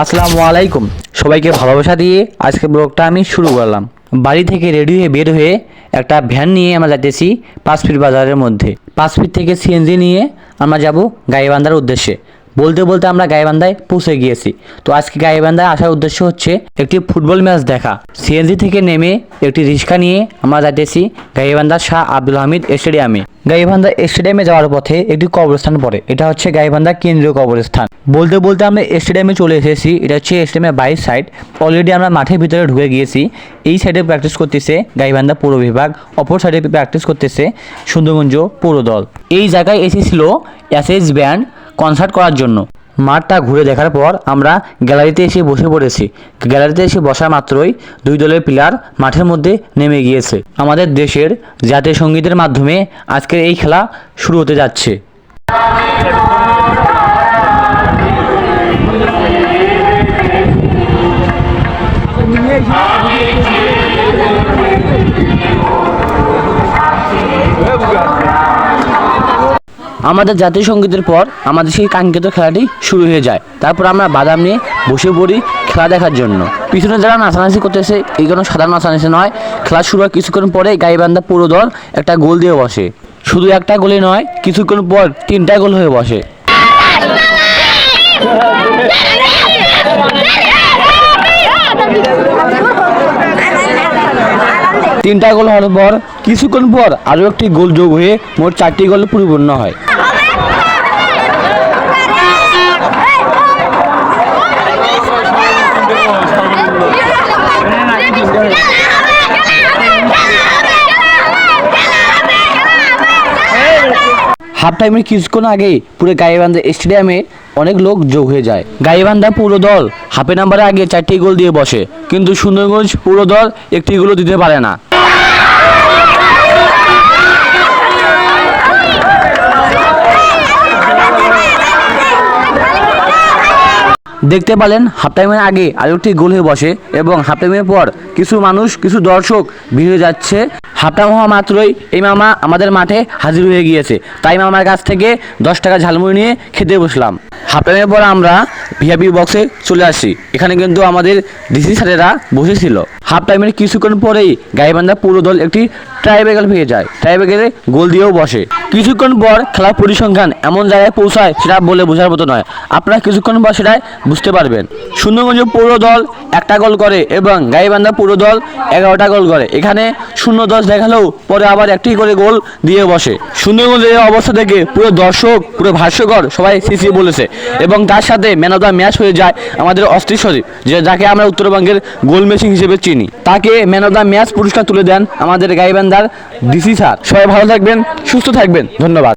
আসসালামু আলাইকুম, সবাইকে ভালোবাসা দিয়ে আজকে ব্লগটা আমি শুরু করলাম। বাড়ি থেকে রেডি হয়ে বের হয়ে একটা ভ্যান নিয়ে আমরা যাইতেছি 5 ফিট বাজারের মধ্যে। 5 ফিট থেকে সিএনজি নিয়ে আমরা যাব গাইবান্ধার উদ্দেশ্যে। বলতে বলতে আমরা গাইবান্ধায় পৌঁছে গিয়েছি। তো আজকে গাইবান্ধায় আসার উদ্দেশ্য হচ্ছে একটি ফুটবল ম্যাচ দেখা। সিএনজি থেকে নেমে একটি রিক্সা নিয়ে আমরা যাইতেছি গাইবান্ধার শাহ আব্দুল হামিদ স্টেডিয়ামে। গাইবান্ধা স্টেডিয়ামে যাওয়ার পথে একটি কবরস্থান পড়ে, এটা হচ্ছে গাইবান্ধা কেন্দ্রীয় কবরস্থান। বলতে বলতে আমরা স্টেডিয়ামে চলে এসেছি। এটা হচ্ছে স্টেডিয়ামের বাইরের সাইড। অলরেডি আমরা মাঠের ভিতরে ঢুকে গিয়েছি। এই সাইডে প্র্যাকটিস করতেছে গাইবান্ধা পৌর বিভাগ, অপর সাইডে প্র্যাকটিস করতেছে সুন্দরগঞ্জ পৌর দল। এই জায়গায় এসেছিল এসএস ব্যান্ড কনসার্ট করার জন্য। মাঠটা ঘুরে দেখার পর আমরা গ্যালারিতে এসে বসে পড়েছি। গ্যালারিতে এসে বসা মাত্রই দুই দলের প্লেয়ার মাঠের মধ্যে নেমে গিয়েছে। আমাদের দেশের জাতীয় সঙ্গীতের মাধ্যমে আজকের এই খেলা শুরু হতে যাচ্ছে। আমাদের জাতীয় সঙ্গীতের পর আমাদের সেই কাঙ্ক্ষিত খেলাটি শুরু হয়ে যায়। তারপর আমরা বাদাম নিয়ে বসে পড়ি খেলা দেখার জন্য। পিছনে যারা নাচানাচি করতেছে এই কোনো সাধারণ নাচানাচি নয়। খেলা শুরু হওয়ার কিছুক্ষণ পরে গাইবান্ধা পৌর দল একটা গোল দিয়ে বসে। শুধু একটা গোলে নয়, কিছুক্ষণ পর 3টা গোল হয়ে বসে। তিনটা গোল হওয়ার পর কিছুক্ষণ পর আরও একটি গোল যোগ হয়ে মোট 4টি গোল পরিপূর্ণ হয়। হাফ টাইমের কিছুক্ষণ আগেই পুরো গাইবান্ধা স্টেডিয়ামে অনেক লোক যোগ হয়ে যায়। গাইবান্ধা পৌর দল হাফে নাম্বারে আগে 4টি গোল দিয়ে বসে, কিন্তু সুন্দরগঞ্জ পৌর দল একটি গোলও দিতে পারে না। দেখতে পেলেন হাফ টাইমের আগে আরেকটি গোল হয়ে বসে এবং হাফ টাইমের পর কিছু মানুষ, কিছু দর্শক ভিড়ে যাচ্ছে। হাফ টাইম হওয়া মাত্রই এই মামা আমাদের মাঠে হাজির হয়ে গিয়েছে। তাই মামার কাছ থেকে 10 টাকা ঝালমুড়ি নিয়ে খেতে বসলাম। হাফ টাইমের পর আমরা ভিআইপি বক্সে চলে আসি। এখানে কিন্তু আমাদের ডিসি স্যারেরা বসেছিল। হাফ টাইমের কিছুক্ষণ পরেই গাইবান্ধা পৌর দল একটি ট্রাইব্রেকার পেয়ে যায়। ট্রাইব্রেকারে গোল দিয়েও বসে। কিছুক্ষণ পর খেলার পরিসংখ্যান এমন জায়গায় পৌঁছায় সেটা বলে বোঝার মতো নয়। আপনারা কিছুক্ষণ পর সেটাই বুঝতে পারবেন। সুন্দরগঞ্জ পৌর দল 1টা গোল করে এবং গাইবান্ধা পৌর দল 11টা গোল করে। এখানে 0-10 দেখালেও পরে আবার একটি করে গোল দিয়ে বসে। সুন্দরগঞ্জের অবস্থা থেকে পুরো দর্শক, পুরো ভাষ্যকর সবাই সিসি বলেছে এবং তার সাথে ম্যান অফ দ্য ম্যাচ হয়ে যায় আমাদের অস্থির শরীফ, যাকে আমরা উত্তরবঙ্গের গোল মেশিন হিসেবে চিনি। তাকে ম্যান অফ দ্য ম্যাচ পুরস্কার তুলে দেন আমাদের গাইবান্ধার ডিসি স্যার। সবাই ভালো থাকবেন, সুস্থ থাকবেন, ধন্যবাদ।